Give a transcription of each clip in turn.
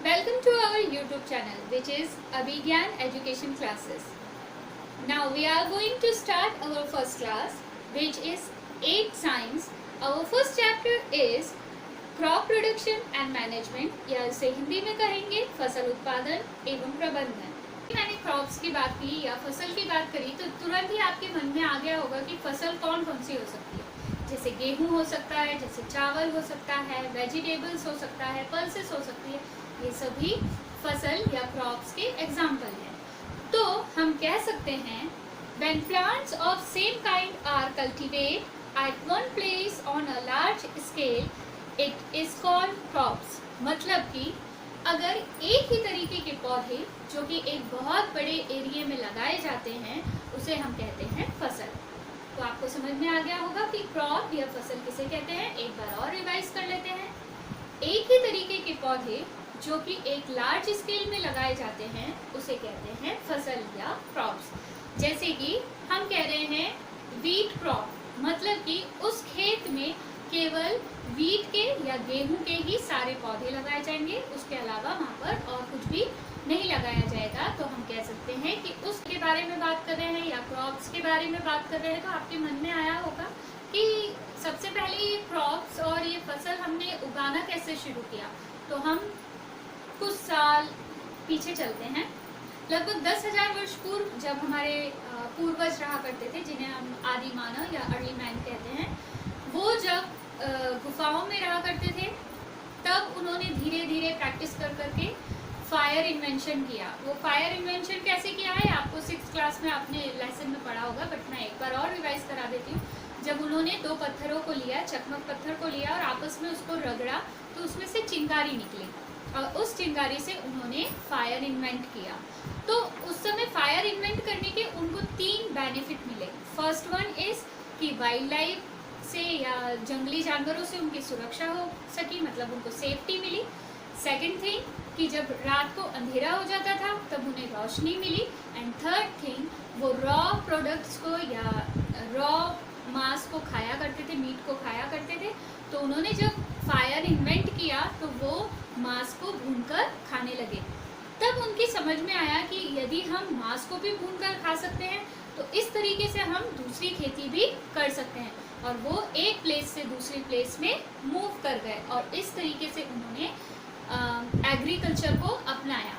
Welcome to our YouTube channel, which is Abhigyan Education Classes. Now we are going to start our first class, which is 8th Science. Our first chapter is Crop Production and Management, या इसे हिंदी में कहेंगे फसल उत्पादन एवं प्रबंधन। मैंने crops की बात की या फसल की बात करी तो तुरंत ही आपके मन में आ गया होगा कि फसल कौन कौन सी हो सकती है। जैसे गेहूं हो सकता है, जैसे चावल हो सकता है, वेजिटेबल्स हो सकता है, पल्सेस हो सकती है। ये सभी फसल या क्रॉप्स के एग्जाम्पल हैं। तो हम कह सकते हैं when plants of same kind are cultivated at one place on a large scale, it is called crops। मतलब कि अगर एक ही तरीके के पौधे जो कि एक बहुत बड़े एरिया में लगाए जाते हैं उसे हम कहते हैं फसल। तो आपको समझ में आ गया होगा कि क्रॉप या फसल किसे कहते हैं। एक बार और रिवाइज कर लेते हैं। एक ही तरीके के पौधे जो कि एक लार्ज स्केल में लगाए जाते हैं उसे कहते हैं फसल या क्रॉप्स। जैसे कि हम कह रहे हैं वीट क्रॉप, मतलब कि उस खेत में केवल वीट के या गेहूं के ही सारे पौधे लगाए जाएंगे, उसके अलावा वहाँ पर और कुछ भी नहीं लगाया जाएगा। तो हम कह सकते हैं कि उसके बारे में बात कर रहे हैं या क्रॉप्स के बारे में बात कर रहे हैं। तो आपके मन में आया होगा कि सबसे पहले ये क्रॉप्स और ये फसल हमने उगाना कैसे शुरू किया। तो हम कुछ साल पीछे चलते हैं। लगभग 10,000 वर्ष पूर्व जब हमारे पूर्वज रहा करते थे, जिन्हें हम आदि मानव या अर्ली मैन कहते हैं, वो जब गुफाओं में रहा करते थे तब उन्होंने धीरे धीरे प्रैक्टिस कर करके फायर इन्वेंशन किया। वो फायर इन्वेंशन कैसे किया है आपको 6th क्लास में आपने लेसन में पढ़ा होगा, बट मैं एक बार और रिवाइज करा देती हूँ। जब उन्होंने 2 पत्थरों को लिया, चकमक पत्थर को लिया और आपस में उसको रगड़ा तो उसमें से चिंगारी निकली और उस चिंगारी से उन्होंने फायर इन्वेंट किया। तो उस समय फायर इन्वेंट करने के उनको 3 बेनिफिट मिले। फर्स्ट वन इज कि वाइल्ड लाइफ से या जंगली जानवरों से उनकी सुरक्षा हो सकी, मतलब उनको सेफ्टी मिली। सेकंड थिंग कि जब रात को अंधेरा हो जाता था तब उन्हें रोशनी मिली। एंड थर्ड थिंग, वो रॉ प्रोडक्ट्स को या रॉ मांस को खाया करते थे, मीट को खाया करते थे। तो उन्होंने जब फायर इन्वेंट किया तो वो मांस को भूनकर खाने लगे। तब उनकी समझ में आया कि यदि हम मांस को भी भूनकर खा सकते हैं तो इस तरीके से हम दूसरी खेती भी कर सकते हैं। और वो एक प्लेस से दूसरी प्लेस में मूव कर गए और इस तरीके से उन्होंने एग्रीकल्चर को अपनाया।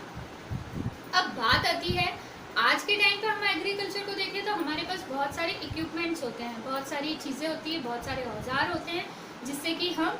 अब बात आती है आज के टाइम पर हम एग्रीकल्चर को देखें तो हमारे पास बहुत सारे इक्विपमेंट्स होते हैं, बहुत सारी चीज़ें होती हैं, बहुत सारे औजार होते हैं जिससे कि हम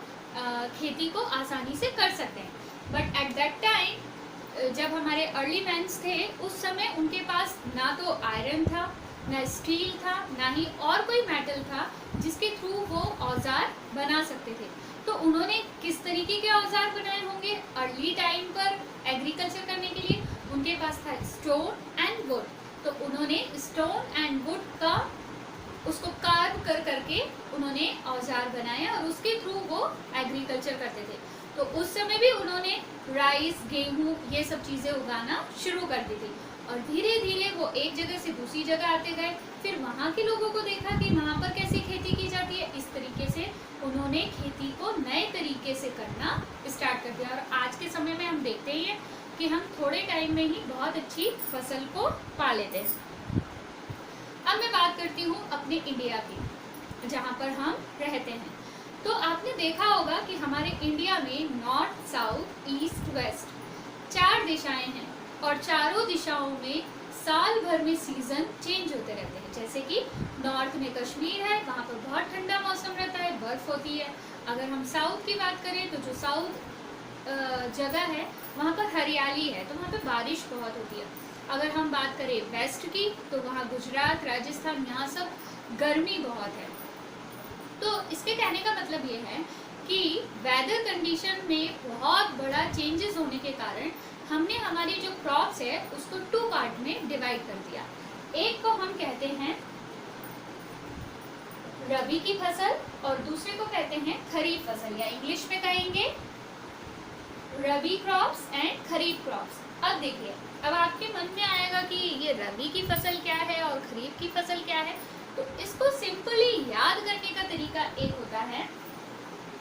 खेती को आसानी से कर सकते हैं। बट एट दैट टाइम जब हमारे अर्ली मैन्स थे उस समय उनके पास ना तो आयरन था, ना स्टील था, ना ही और कोई मेटल था जिसके थ्रू वो औजार बना सकते थे। तो उन्होंने किस तरीके के औजार बनाए होंगे अर्ली टाइम पर एग्रीकल्चर करने के लिए? उनके पास था स्टोन एंड वुड। तो उन्होंने स्टोन एंड वुड का उसको कार्व कर करके उन्होंने औजार बनाए और उसके थ्रू वो एग्रीकल्चर करते थे। तो उस समय भी उन्होंने राइस, गेहूं ये सब चीज़ें उगाना शुरू कर दी थी और धीरे धीरे वो एक जगह से दूसरी जगह आते गए। फिर वहाँ के लोगों को देखा कि वहाँ पर कैसी खेती की जाती है, इस तरीके से उन्होंने खेती को नए तरीके से करना स्टार्ट कर दिया। और आज के समय में हम देखते ही हैं कि हम थोड़े टाइम में ही बहुत अच्छी फसल को पा लेते हैं। अब मैं बात करती हूँ अपने इंडिया की, जहाँ पर हम रहते हैं। तो आपने देखा होगा कि हमारे इंडिया में नॉर्थ, साउथ, ईस्ट, वेस्ट 4 दिशाएं हैं और चारों दिशाओं में साल भर में सीजन चेंज होते रहते हैं। जैसे कि नॉर्थ में कश्मीर है, वहाँ पर बहुत ठंडा मौसम रहता है, बर्फ़ होती है। अगर हम साउथ की बात करें तो जो साउथ जगह है वहाँ पर हरियाली है, तो वहाँ पर बारिश बहुत होती है। अगर हम बात करें वेस्ट की तो वहाँ गुजरात, राजस्थान, यहाँ सब गर्मी बहुत है। तो इसके कहने का मतलब ये है कि वेदर कंडीशन में बहुत बड़ा चेंजेस होने के कारण हमने हमारी जो क्रॉप्स है उसको 2 पार्ट में डिवाइड कर दिया। एक को हम कहते हैं रबी की फसल और दूसरे को कहते हैं खरीफ फसल, या इंग्लिश में कहेंगे रबी क्रॉप्स एंड खरीफ क्रॉप्स। अब देखिए, अब आपके मन में आएगा कि ये रबी की फसल क्या है और खरीफ की फसल क्या है। तो इसको सिंपली याद करने का तरीका एक होता है,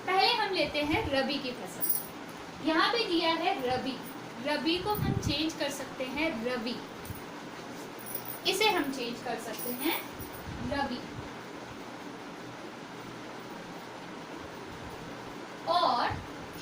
पहले हम लेते हैं रबी की फसल। यहाँ पे दिया है रबी, रबी को हम चेंज कर सकते हैं रवि, इसे हम चेंज कर सकते हैं रवि। और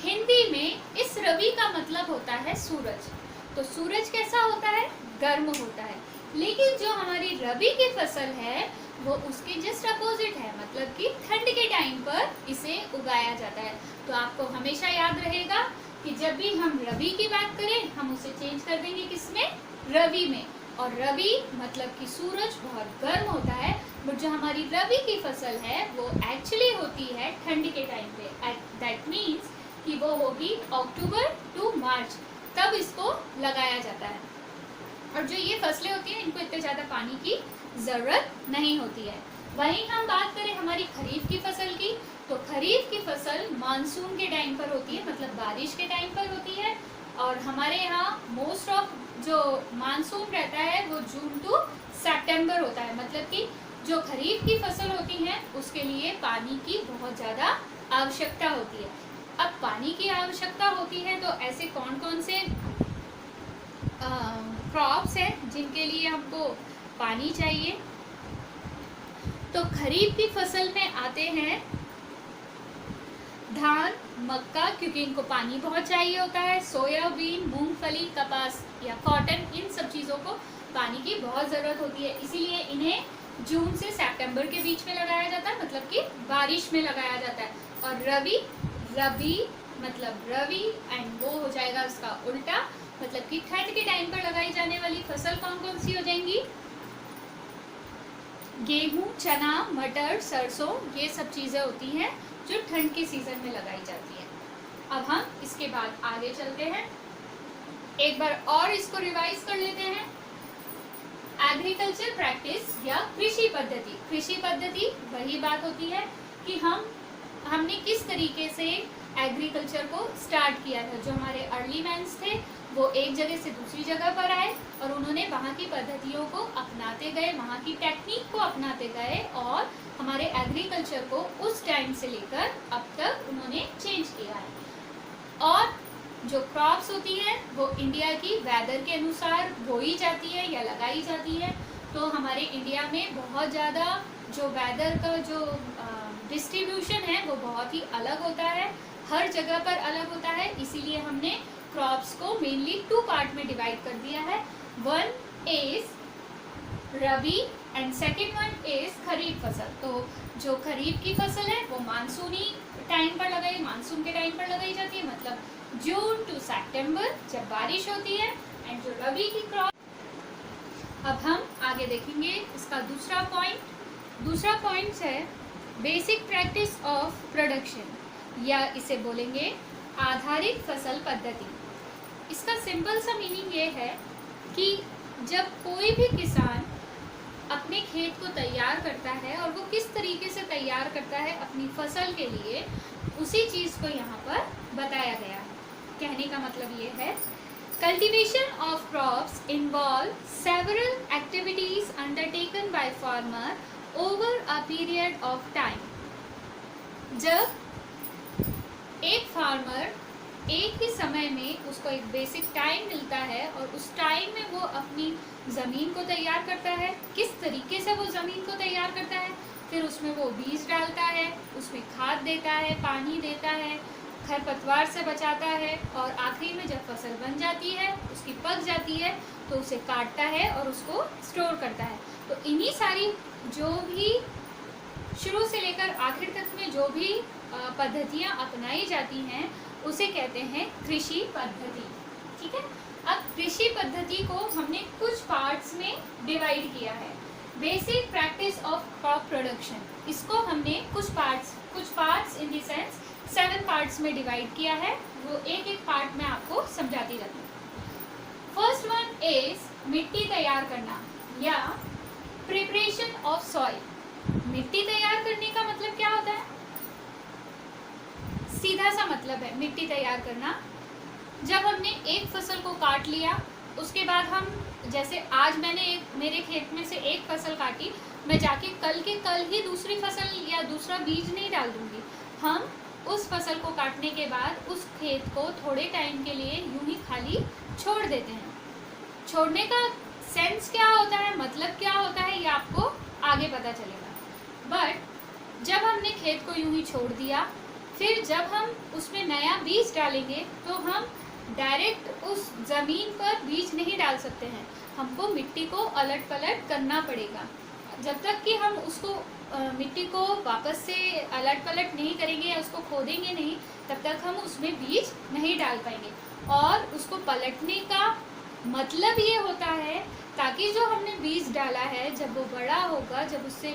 हिंदी में इस रवि का मतलब होता है सूरज। तो सूरज कैसा होता है? गर्म होता है। लेकिन जो हमारी रबी की फसल है वो उसके जस्ट अपोजिट है, मतलब कि ठंड के टाइम पर इसे उगाया जाता है। तो आपको हमेशा याद रहेगा कि जब भी हम रबी की बात करें हम उसे चेंज कर देंगे किसमें? रवि में। और रवि मतलब कि सूरज बहुत गर्म होता है, बट जो हमारी रबी की फसल है वो एक्चुअली होती है ठंड के टाइम पे। दैट मीन्स कि वो होगी अक्टूबर टू मार्च, तब इसको लगाया जाता है। और जो ये फसलें होती हैं इनको इतने ज़्यादा पानी की ज़रूरत नहीं होती है। वहीं हम बात करें हमारी खरीफ की फसल की, तो खरीफ की फसल मानसून के टाइम पर होती है, मतलब बारिश के टाइम पर होती है। और हमारे यहाँ मोस्ट ऑफ जो मानसून रहता है वो जून टू सितंबर होता है, मतलब कि जो खरीफ की फसल होती है उसके लिए पानी की बहुत ज़्यादा आवश्यकता होती है। अब पानी की आवश्यकता होती है तो ऐसे कौन कौन से क्रॉप्स हैं जिनके लिए हमको पानी चाहिए? तो खरीफ की फसल में आते हैं धान, मक्का, क्योंकि इनको पानी बहुत चाहिए होता है, सोयाबीन, मूंगफली, कपास या कॉटन, इन सब चीज़ों को पानी की बहुत ज़रूरत होती है। इसीलिए इन्हें जून से सितंबर के बीच में लगाया जाता है, मतलब कि बारिश में लगाया जाता है। और रबी मतलब रवि एंड वो हो जाएगा उसका उल्टा, मतलब कि ठंड के टाइम पर लगाई जाने वाली फसल कौन कौन सी हो जाएंगी? गेहूं, चना, मटर, सरसों, ये सब चीज़ें होती हैं जो ठंड के सीजन में लगाई जाती है। अब हम इसके बाद आगे चलते हैं, एक बार और इसको रिवाइज कर लेते हैं। एग्रीकल्चर प्रैक्टिस या कृषि पद्धति। कृषि पद्धति वही बात होती है कि हमने किस तरीके से एग्रीकल्चर को स्टार्ट किया था। जो हमारे अर्ली मैन्स थे वो एक जगह से दूसरी जगह पर आए और उन्होंने वहाँ की पद्धतियों को अपनाते गए, वहाँ की टेक्निक को अपनाते गए और हमारे एग्रीकल्चर को उस टाइम से लेकर अब तक उन्होंने चेंज किया है। और जो क्रॉप्स होती हैं वो इंडिया की वेदर के अनुसार बोई जाती है या लगाई जाती है। तो हमारे इंडिया में बहुत ज़्यादा जो वेदर का जो डिस्ट्रीब्यूशन है वो बहुत ही अलग होता है, हर जगह पर अलग होता है। इसीलिए हमने क्रॉप्स को मेनली 2 पार्ट में डिवाइड कर दिया है। One is rabi and second one is kharif फसल। तो जो खरीफ की फसल है वो मानसूनी टाइम पर मानसून के टाइम पर लगाई जाती है, मतलब जून टू सितंबर जब बारिश होती है। एंड जो रबी की क्रॉप, अब हम आगे देखेंगे इसका दूसरा पॉइंट है बेसिक प्रैक्टिस ऑफ प्रोडक्शन, या इसे बोलेंगे आधारित फसल पद्धति। इसका सिंपल सा मीनिंग ये है कि जब कोई भी किसान अपने खेत को तैयार करता है और वो किस तरीके से तैयार करता है अपनी फसल के लिए, उसी चीज़ को यहाँ पर बताया गया है। कहने का मतलब ये है, cultivation of crops involve several activities undertaken by farmer over a period of time. जब एक फार्मर एक ही समय में उसको एक बेसिक टाइम मिलता है और उस टाइम में वो अपनी ज़मीन को तैयार करता है, किस तरीके से वो ज़मीन को तैयार करता है, फिर उसमें वो बीज डालता है, उसमें खाद देता है, पानी देता है, खरपतवार से बचाता है और आखिरी में जब फसल बन जाती है, उसकी पक जाती है, तो उसे काटता है और उसको स्टोर करता है। तो इन्हीं सारी जो भी शुरू से लेकर आखिर तक में जो भी पद्धतियाँ अपनाई जाती हैं उसे कहते हैं कृषि पद्धति। ठीक है, अब कृषि पद्धति को हमने कुछ पार्ट्स में डिवाइड किया है। Basic practice of crop production, इसको हमने कुछ parts in the sense 7 parts में डिवाइड किया है। वो एक एक पार्ट में आपको समझाती रहती हूँ। फर्स्ट वन इज मिट्टी तैयार करना या प्रिपरेशन ऑफ सॉइल। मिट्टी तैयार करने का मतलब क्या होता है? सीधा सा मतलब है मिट्टी तैयार करना। जब हमने एक फसल को काट लिया, उसके बाद हम, जैसे आज मैंने मेरे खेत में से एक फसल काटी, मैं जाके कल के कल ही दूसरी फसल या दूसरा बीज नहीं डाल दूंगी। हम उस फसल को काटने के बाद उस खेत को थोड़े टाइम के लिए यूं ही खाली छोड़ देते हैं। छोड़ने का सेंस क्या होता है, मतलब क्या होता है, ये आपको आगे पता चलेगा। बट जब हमने खेत को यूं ही छोड़ दिया, फिर जब हम उसमें नया बीज डालेंगे तो हम डायरेक्ट उस ज़मीन पर बीज नहीं डाल सकते हैं, हमको मिट्टी को अलट पलट करना पड़ेगा। जब तक कि हम उसको मिट्टी को वापस से अलट पलट नहीं करेंगे या उसको खोदेंगे नहीं, तब तक हम उसमें बीज नहीं डाल पाएंगे। और उसको पलटने का मतलब ये होता है ताकि जो हमने बीज डाला है जब वो बड़ा होगा, जब उससे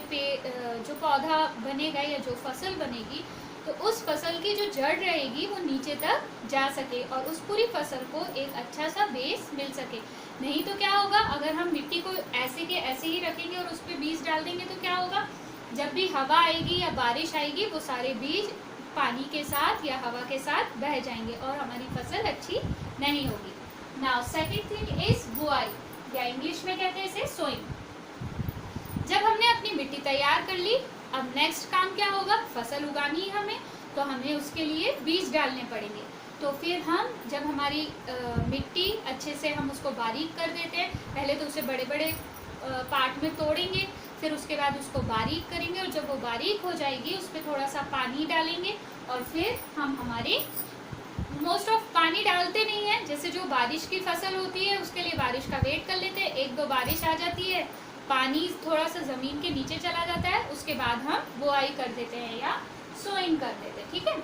जो पौधा बनेगा या जो फसल बनेगी, तो उस फसल की जो जड़ रहेगी वो नीचे तक जा सके और उस पूरी फसल को एक अच्छा सा बेस मिल सके। नहीं तो क्या होगा, अगर हम मिट्टी को ऐसे के ऐसे ही रखेंगे और उस पर बीज डाल देंगे तो क्या होगा, जब भी हवा आएगी या बारिश आएगी वो सारे बीज पानी के साथ या हवा के साथ बह जाएंगे और हमारी फसल अच्छी नहीं होगी। नाउ सेकंड थिंग इज बुआई, या इंग्लिश में कहते हैं इसे सोइंग। जब हमने अपनी मिट्टी तैयार कर ली, अब नेक्स्ट काम क्या होगा, फसल उगानी है हमें, तो हमें उसके लिए बीज डालने पड़ेंगे। तो फिर हम जब हमारी मिट्टी अच्छे से हम उसको बारीक कर देते हैं, पहले तो उसे बड़े बड़े पार्ट में तोड़ेंगे, फिर उसके बाद उसको बारीक करेंगे और जब वो बारीक हो जाएगी उस पर थोड़ा सा पानी डालेंगे और फिर हम हमारे मोस्ट ऑफ पानी डालते नहीं है, जैसे जो बारिश की फसल होती है उसके लिए बारिश का वेट कर लेते हैं, एक दो बारिश आ जाती है, पानी थोड़ा सा ज़मीन के नीचे चला जाता है, उसके बाद हम बुआई कर देते हैं या सोइंग कर देते हैं। ठीक है,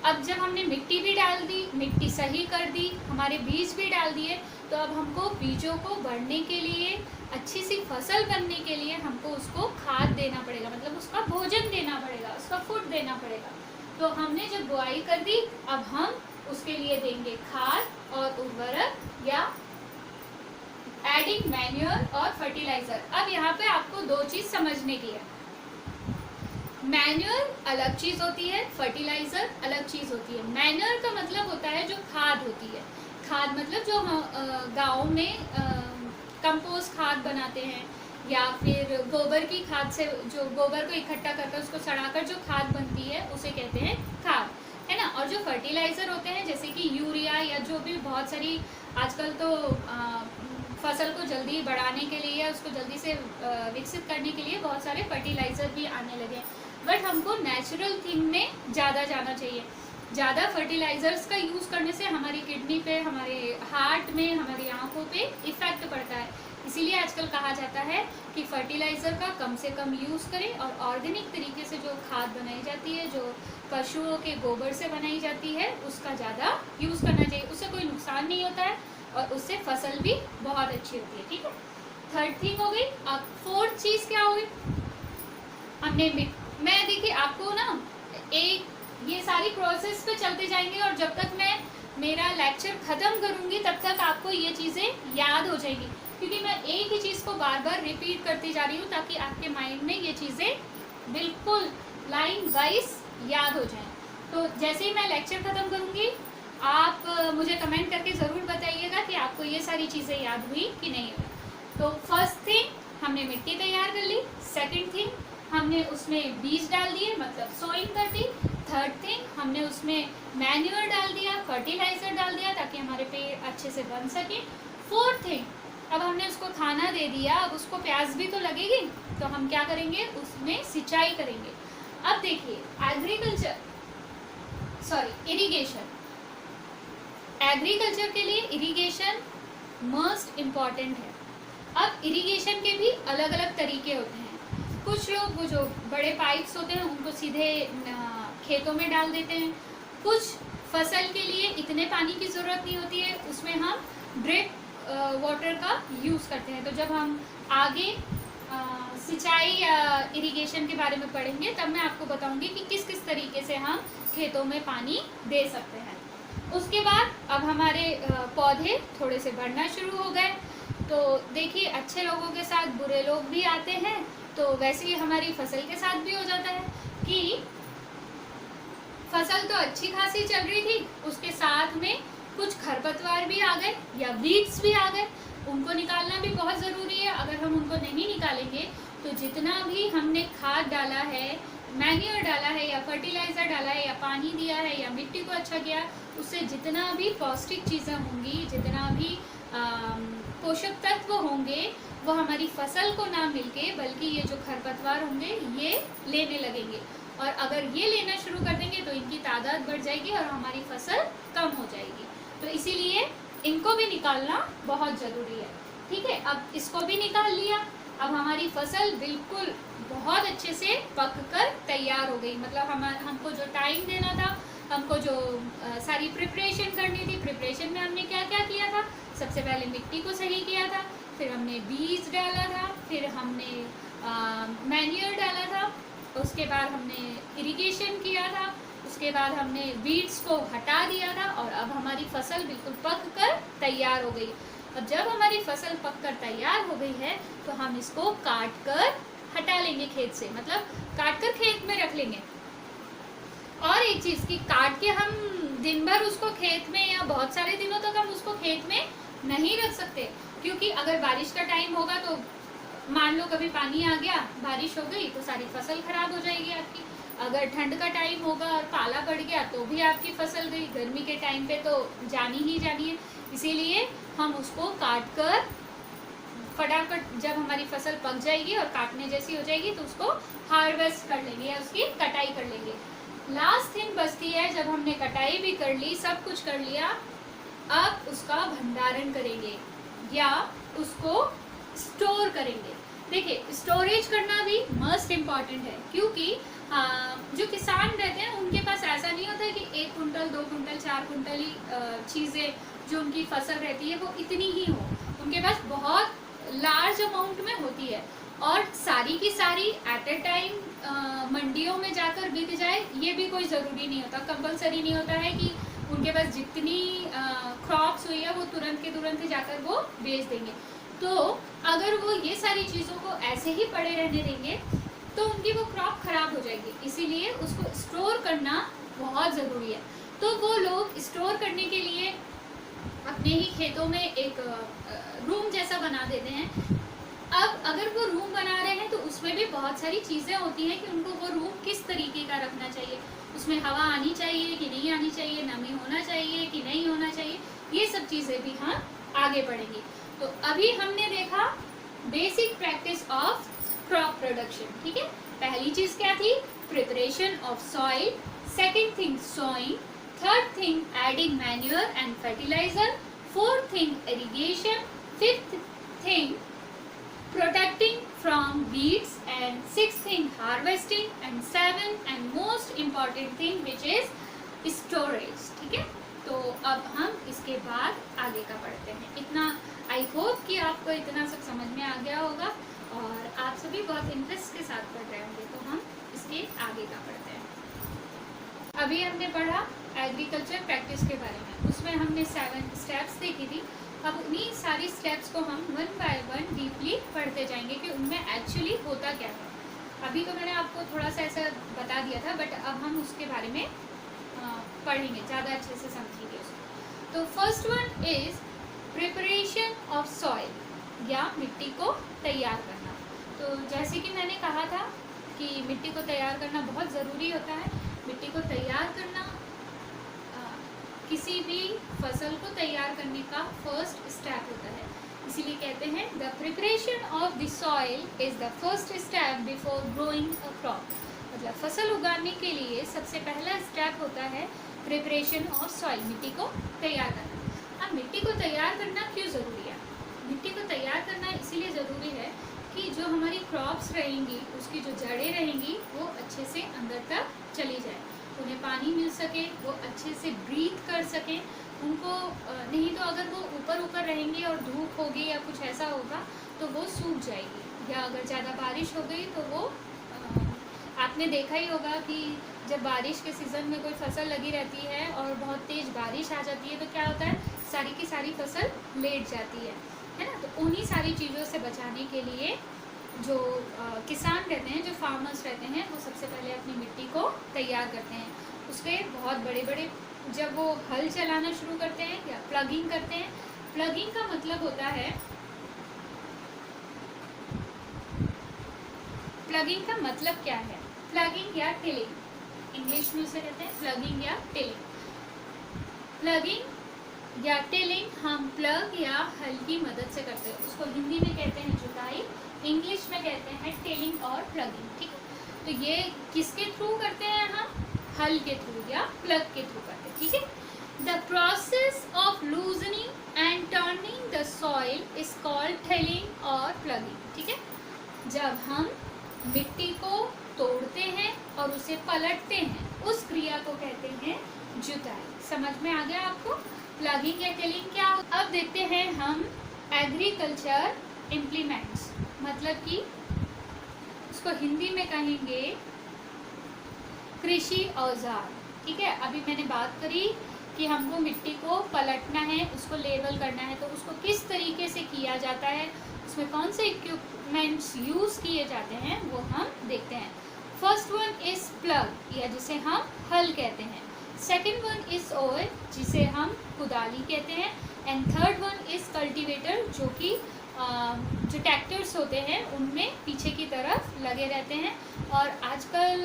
अब जब हमने मिट्टी भी डाल दी, मिट्टी सही कर दी, हमारे बीज भी डाल दिए, तो अब हमको बीजों को बढ़ने के लिए, अच्छी सी फसल बनने के लिए हमको उसको खाद देना पड़ेगा, मतलब उसका भोजन देना पड़ेगा, उसका फूड देना पड़ेगा। तो हमने जब बुआई कर दी, अब हम उसके लिए देंगे खाद और उर्वरक या एडिंग मैन्योर और फर्टिलाइजर। अब यहाँ पे आपको दो चीज़ समझने की है, मैन्योर अलग चीज़ होती है, फर्टिलाइजर अलग चीज़ होती है। मैन्योर का मतलब होता है जो खाद होती है, खाद मतलब जो गाँव में कंपोस्ट खाद बनाते हैं या फिर गोबर की खाद से, जो गोबर को इकट्ठा करके उसको सड़ाकर जो खाद बनती है उसे कहते हैं खाद, है ना। और जो फर्टिलाइज़र होते हैं जैसे कि यूरिया या जो भी बहुत सारी आजकल तो फसल को जल्दी बढ़ाने के लिए या उसको जल्दी से विकसित करने के लिए बहुत सारे फर्टिलाइज़र भी आने लगे, बट हमको नेचुरल थिंग में ज़्यादा जाना चाहिए। ज़्यादा फर्टिलाइज़र्स का यूज़ करने से हमारी किडनी पे, हमारे हार्ट में, हमारी आँखों पे इफ़ेक्ट पड़ता है। इसीलिए आजकल कहा जाता है कि फर्टिलाइज़र का कम से कम यूज़ करें और ऑर्गेनिक तरीके से जो खाद बनाई जाती है, जो पशुओं के गोबर से बनाई जाती है, उसका ज़्यादा यूज़ करना चाहिए। उससे कोई नुकसान नहीं होता है और उससे फसल भी बहुत अच्छी होती है। ठीक है, थर्ड थिंग हो गई। अब फोर्थ चीज़ क्या होगी, हमने मैं देखिए आपको ना एक ये सारी प्रोसेस पे चलते जाएंगे और जब तक मैं मेरा लेक्चर ख़त्म करूँगी तब तक आपको ये चीज़ें याद हो जाएंगी, क्योंकि मैं एक ही चीज़ को बार बार रिपीट करती जा रही हूँ ताकि आपके माइंड में ये चीज़ें बिल्कुल लाइन वाइज याद हो जाएं। तो जैसे ही मैं लेक्चर ख़त्म करूँगी आप मुझे कमेंट करके ज़रूर बताइएगा कि आपको ये सारी चीज़ें याद हुई कि नहीं हुई। तो फर्स्ट थिंग हमने मिट्टी तैयार कर ली, सेकंड थिंग हमने उसमें बीज डाल दिए मतलब सोइंग कर दी, थर्ड थिंग हमने उसमें मैन्योर डाल दिया, फर्टिलाइज़र डाल दिया ताकि हमारे पेड़ अच्छे से बन सके, फोर्थ थिंग अब हमने उसको खाना दे दिया, अब उसको प्यास भी तो लगेगी, तो हम क्या करेंगे, उसमें सिंचाई करेंगे। अब देखिए एग्रीकल्चर के लिए इरिगेशन मस्ट इम्पॉर्टेंट है। अब इरिगेशन के भी अलग अलग तरीके होते हैं। कुछ लोग वो जो बड़े पाइप्स होते हैं उनको सीधे खेतों में डाल देते हैं, कुछ फसल के लिए इतने पानी की ज़रूरत नहीं होती है, उसमें हम ड्रिप वाटर का यूज़ करते हैं। तो जब हम आगे सिंचाई या इरिगेशन के बारे में पढ़ेंगे तब मैं आपको बताऊंगी कि किस किस तरीके से हम खेतों में पानी दे सकते हैं। उसके बाद अब हमारे पौधे थोड़े से बढ़ना शुरू हो गए, तो देखिए अच्छे लोगों के साथ बुरे लोग भी आते हैं, तो वैसे ही हमारी फसल के साथ भी हो जाता है कि फसल तो अच्छी खासी चल रही थी, उसके साथ में कुछ खरपतवार भी आ गए या वीड्स भी आ गए, उनको निकालना भी बहुत ज़रूरी है। अगर हम उनको नहीं निकालेंगे तो जितना भी हमने खाद डाला है मैन्योर डाला है या फर्टिलाइज़र डाला है या पानी दिया है या मिट्टी को अच्छा किया, उससे जितना भी पौष्टिक चीज़ें होंगी, जितना भी पोषक तत्व होंगे, वो हमारी फसल को ना मिलके बल्कि ये जो खरपतवार होंगे ये लेने लगेंगे। और अगर ये लेना शुरू कर देंगे तो इनकी तादाद बढ़ जाएगी और हमारी फसल कम हो जाएगी। तो इसीलिए इनको भी निकालना बहुत ज़रूरी है। ठीक है, अब इसको भी निकाल लिया। अब हमारी फसल बिल्कुल बहुत अच्छे से पक कर तैयार हो गई। मतलब हमको जो टाइम देना था, हमको जो सारी प्रिपरेशन करनी थी, प्रिपरेशन में हमने क्या क्या किया था। सबसे पहले मिट्टी को सही किया था, फिर हमने बीज डाला था, फिर हमने मैन्योर डाला था, उसके बाद हमने इरिगेशन किया था, उसके बाद हमने वीड्स को हटा दिया था और अब हमारी फसल बिल्कुल पक कर तैयार हो गई। अब जब हमारी फसल पक कर तैयार हो गई है तो हम इसको काट कर हटा लेंगे खेत से, मतलब काट कर खेत में रख लेंगे। और एक चीज़ की, काट के हम दिन भर उसको खेत में या बहुत सारे दिनों तक हम उसको खेत में नहीं रख सकते, क्योंकि अगर बारिश का टाइम होगा तो मान लो कभी पानी आ गया, बारिश हो गई तो सारी फसल खराब हो जाएगी आपकी। अगर ठंड का टाइम होगा और पाला पड़ गया तो भी आपकी फसल गई। गर्मी के टाइम पे तो जानी ही जानी है। इसीलिए हम उसको काट कर फटाफट जब हमारी फसल पक जाएगी और काटने जैसी हो जाएगी तो उसको हार्वेस्ट कर लेंगे या उसकी कटाई कर लेंगे। लास्ट थिंग बचती है, जब हमने कटाई भी कर ली, सब कुछ कर लिया, अब उसका भंडारण करेंगे या उसको स्टोर करेंगे। देखिए, स्टोरेज करना भी मस्ट इम्पॉर्टेंट है, क्योंकि जो किसान रहते हैं उनके पास ऐसा नहीं होता है कि 1 कुंटल 2 कुंटल 4 कुंटल ही चीज़ें जो उनकी फसल रहती है वो इतनी ही हो। उनके पास बहुत लार्ज अमाउंट में होती है और सारी की सारी एट ए टाइम मंडियों में जाकर बिक जाए, ये भी कोई ज़रूरी नहीं होता। कंपलसरी नहीं होता है कि उनके पास जितनी क्रॉप्स हुई है वो तुरंत के तुरंत ही जाकर वो बेच देंगे। तो अगर वो ये सारी चीज़ों को ऐसे ही पड़े रहने देंगे तो उनकी वो क्रॉप खराब हो जाएगी। इसीलिए उसको स्टोर करना बहुत ज़रूरी है। तो वो लोग स्टोर करने के लिए अपने ही खेतों में एक रूम जैसा बना देते हैं। अब अगर वो रूम बना रहे हैं तो उसमें भी बहुत सारी चीज़ें होती हैं कि उनको वो रूम किस तरीके का रखना चाहिए, उसमें हवा आनी चाहिए कि नहीं आनी चाहिए, नमी होना चाहिए कि नहीं होना चाहिए, ये सब चीज़ें भी हम आगे पढ़ेंगे। तो अभी हमने देखा basic practice of crop production. ठीक है, पहली चीज़ क्या थी? Preparation of soil. Second thing sowing. Third thing adding manure and fertilizer. Fourth thing irrigation. Fifth thing protecting from weeds, and sixth thing harvesting, and seventh and most important thing which is storage। ठीक है, तो अब हम इसके बाद आगे का पढ़ते हैं। इतना आई होप कि आपको इतना सब समझ में आ गया होगा और आप सभी बहुत इंटरेस्ट के साथ पढ़ रहे होंगे। तो हम इसके आगे का पढ़ते हैं। अभी हमने पढ़ा एग्रीकल्चर प्रैक्टिस के बारे में, उसमें हमने 7 स्टेप्स देखी थी। अब उन्हीं सारी स्टेप्स को हम 1 बाय 1 डीपली पढ़ते जाएंगे कि उनमें एक्चुअली होता क्या है। अभी तो मैंने आपको थोड़ा सा ऐसा बता दिया था, बट अब हम उसके बारे में पढ़ेंगे, ज़्यादा अच्छे से समझेंगे उसको। तो first one is preparation of soil या मिट्टी को तैयार करना। तो जैसे कि मैंने कहा था कि मिट्टी को तैयार करना बहुत ज़रूरी होता है। मिट्टी को तैयार करना किसी भी फसल को तैयार करने का फर्स्ट स्टेप होता है। इसीलिए कहते हैं the preparation of the soil is the first step before growing a crop. मतलब फसल उगाने के लिए सबसे पहला स्टेप होता है प्रिपरेशन ऑफ सॉइल, मिट्टी को तैयार करना। अब मिट्टी को तैयार करना क्यों ज़रूरी है? मिट्टी को तैयार करना इसीलिए ज़रूरी है कि जो हमारी क्रॉप्स रहेंगी, उसकी जो जड़ें रहेंगी वो अच्छे से अंदर तक चली जाए, उन्हें पानी मिल सके, वो अच्छे से ब्रीथ कर सकें। उनको नहीं तो अगर वो ऊपर ऊपर रहेंगी और धूप होगी या कुछ ऐसा होगा तो वो सूख जाएगी, या अगर ज़्यादा बारिश हो गई तो वो आपने देखा ही होगा कि जब बारिश के सीज़न में कोई फसल लगी रहती है और बहुत तेज़ बारिश आ जाती है तो क्या होता है, सारी की सारी फसल लेट जाती है ना। तो उन्हीं सारी चीज़ों से बचाने के लिए जो किसान रहते हैं, जो फार्मर्स रहते हैं, वो सबसे पहले अपनी मिट्टी को तैयार करते हैं। उसके बहुत बड़े बड़े जब वो हल चलाना शुरू करते हैं या प्लगिंग करते हैं। प्लगिंग का मतलब होता है, प्लगिंग का मतलब क्या है? प्लगिंग या टिलिंग। इंग्लिश में उसे कहते हैं प्लगिंग या टिलिंग। प्लगिंग या टिलिंग हम प्लग या हल की मदद से करते हैं। उसको हिंदी में कहते हैं जुताई, इंग्लिश में कहते हैं टिलिंग और प्लगिंग। ठीक है, तो ये किसके थ्रू करते हैं हम? हल के थ्रू या प्लग के थ्रू करते हैं। ठीक है, the process of loosening and turning the soil is called tilling और प्लगिंग। ठीक है, जब हम मिट्टी को तोड़ते हैं और उसे पलटते हैं, उस क्रिया को कहते हैं जुताई। समझ में आ गया आपको प्लगिंग या टिलिंग क्या? अब देखते हैं हम एग्रीकल्चर इम्प्लीमेंट्स, मतलब कि उसको हिंदी में कहेंगे कृषि औजार। ठीक है, अभी मैंने बात करी कि हमको मिट्टी को पलटना है, उसको लेवल करना है, तो उसको किस तरीके से किया जाता है, उसमें कौन से इक्विपमेंट्स यूज़ किए जाते हैं, वो हम देखते हैं। फर्स्ट वन इज प्लग या जिसे हम हल कहते हैं। सेकेंड वन इज ओए जिसे हम कुदाली कहते हैं। And third one is cultivator जो कि जो ट्रैक्टर्स होते हैं उनमें पीछे की तरफ लगे रहते हैं, और आजकल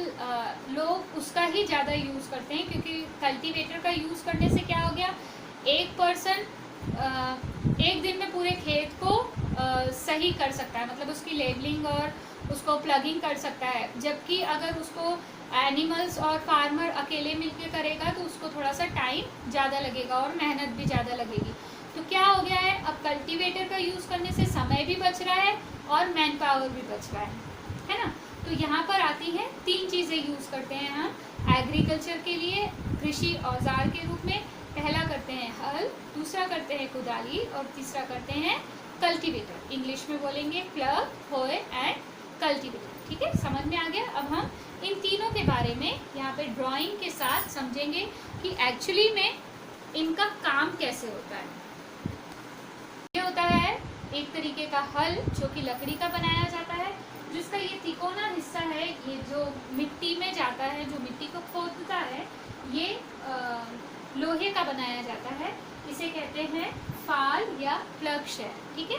लोग उसका ही ज़्यादा यूज़ करते हैं, क्योंकि कल्टीवेटर का यूज़ करने से क्या हो गया, एक पर्सन एक दिन में पूरे खेत को सही कर सकता है, मतलब उसकी लेबलिंग और उसको प्लगिंग कर सकता है। जबकि अगर उसको एनिमल्स और फार्मर अकेले मिलकर करेगा तो उसको थोड़ा सा टाइम ज़्यादा लगेगा और मेहनत भी ज़्यादा लगेगी। तो क्या हो गया है, अब कल्टीवेटर का यूज़ करने से समय भी बच रहा है और मैन पावर भी बच रहा है ना। तो यहाँ पर आती हैं तीन चीज़ें यूज़ करते हैं हम एग्रीकल्चर के लिए कृषि औजार के रूप में। पहला करते हैं हल, दूसरा करते हैं कुदाली और तीसरा करते हैं कल्टीवेटर। इंग्लिश में बोलेंगे प्लग, होए एंड कल्टीवेटर। ठीक है, समझ में आ गया। अब हम इन तीनों के बारे में यहाँ पे ड्राइंग के साथ समझेंगे कि एक्चुअली में इनका काम कैसे होता है। ये होता है एक तरीके का हल जो कि लकड़ी का बनाया जाता है, जिसका ये तिकोना हिस्सा है, ये जो मिट्टी में जाता है, जो मिट्टी को खोदता है, ये लोहे का बनाया जाता है। इसे कहते हैं फाल या प्लग शैफ्ट। ठीक है,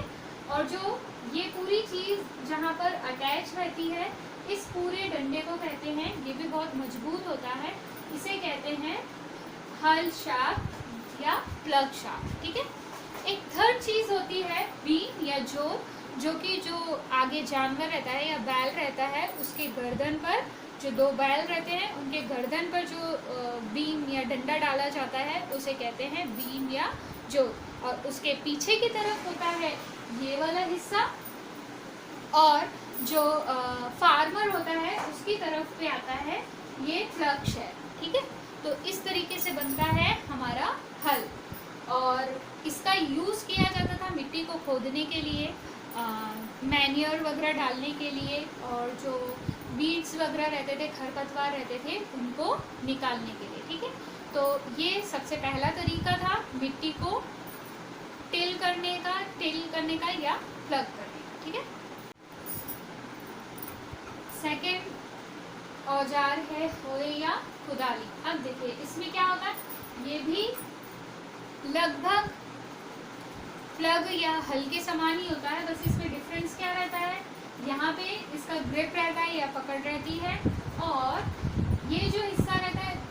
और जो ये पूरी चीज़ जहाँ पर अटैच रहती है, इस पूरे डंडे को कहते हैं, ये भी बहुत मजबूत होता है, इसे कहते हैं हल शाफ्ट या प्लग शाफ्ट। ठीक है, एक थर्ड चीज़ होती है बीम या जो कि जो आगे जानवर रहता है या बैल रहता है, उसके गर्दन पर जो दो बैल रहते हैं उनके गर्दन पर जो बीम या डंडा डाला जाता है उसे कहते हैं बीम या जो। और उसके पीछे की तरफ होता है ये वाला हिस्सा, और जो फार्मर होता है उसकी तरफ पे आता है ये प्लग शैफ्ट। ठीक है, तो इस तरीके से बनता है हमारा हल, और इसका यूज़ किया जाता था मिट्टी को खोदने के लिए, मैन्योर वगैरह डालने के लिए, और जो बीड्स वगैरह रहते थे, खरपतवार रहते थे, उनको निकालने के लिए। ठीक है, तो ये सबसे पहला तरीका था मिट्टी को टिल करने का या प्लग करने का। ठीक है, सेकेंड औजार है होए या कुदाली। अब देखिए इसमें क्या होता है, ये भी लगभग प्लग या हल के समान ही होता है, बस इसमें डिफरेंस क्या रहता है, यहाँ पे इसका ग्रिप रहता है या पकड़ रहती है, और ये जो हिस्सा रहता है,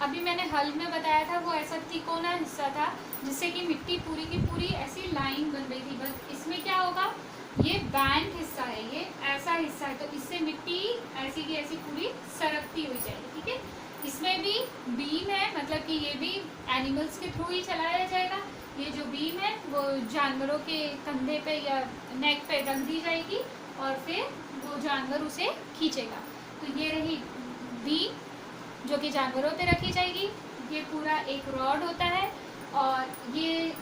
अभी मैंने हल में बताया था वो ऐसा तिकोना हिस्सा था जिससे कि मिट्टी पूरी की पूरी ऐसी लाइन बन रही थी। बस इसमें क्या होगा, ये बैंड हिस्सा है, ये ऐसा हिस्सा है, तो इससे मिट्टी ऐसी की ऐसी पूरी सरकती हुई जाएगी। ठीक है, इसमें भी बीम है, मतलब कि ये भी एनिमल्स के थ्रू ही चलाया जाएगा। ये जो बीम है वो जानवरों के कंधे पे या नेक पे रख दी जाएगी और फिर वो जानवर उसे खींचेगा। तो ये रही बीम जो कि जानवरों पे रखी जाएगी। ये पूरा एक रॉड होता है, और ये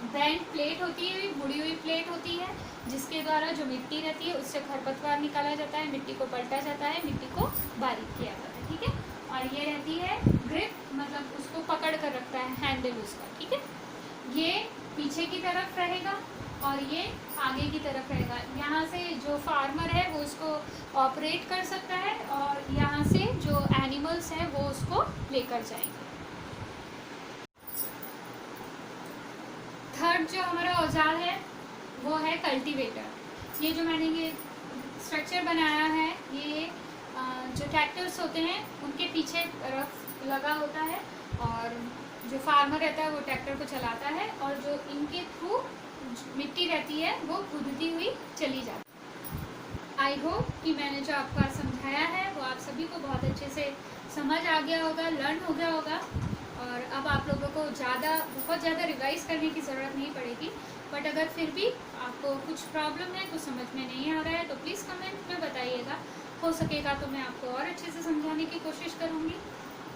बैंड प्लेट होती है, मुड़ी हुई प्लेट होती है, जिसके द्वारा जो मिट्टी रहती है उससे खरपतवार निकाला जाता है, मिट्टी को पलटा जाता है, मिट्टी को बारीक किया जाता है। ठीक है, और ये रहती है ग्रिप, मतलब उसको पकड़ कर रखता है हैंडल उसका। ठीक है, ये पीछे की तरफ रहेगा और ये आगे की तरफ रहेगा। यहाँ से जो फार्मर है वो उसको ऑपरेट कर सकता है, और यहाँ से जो एनिमल्स हैं वो उसको लेकर जाएंगे। थर्ड जो हमारा औजार है वो है कल्टीवेटर। ये जो मैंने ये स्ट्रक्चर बनाया है, ये जो ट्रैक्टर्स होते हैं उनके पीछे तरफ लगा होता है, और जो फार्मर रहता है वो ट्रैक्टर को चलाता है, और जो इनके थ्रू मिट्टी रहती है वो कूदती हुई चली जाती है। आई होप कि मैंने जो आपको आज समझाया है वो आप सभी को बहुत अच्छे से समझ आ गया होगा, लर्न हो गया होगा, और अब आप लोगों को बहुत ज़्यादा रिवाइज करने की ज़रूरत नहीं पड़ेगी। बट अगर फिर भी आपको कुछ प्रॉब्लम है, कुछ समझ में नहीं आ रहा है, तो प्लीज़ कमेंट में बताइएगा। हो सकेगा तो मैं आपको और अच्छे से समझाने की कोशिश करूँगी।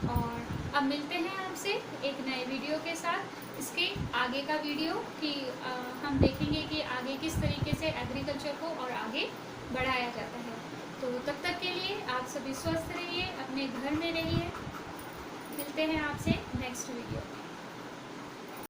और अब मिलते हैं आपसे एक नए वीडियो के साथ। इसके आगे का वीडियो कि हम देखेंगे कि आगे किस तरीके से एग्रीकल्चर को और आगे बढ़ाया जाता है। तो तब तक के लिए आप सभी स्वस्थ रहिए, अपने घर में रहिए। मिलते हैं आपसे नेक्स्ट वीडियो।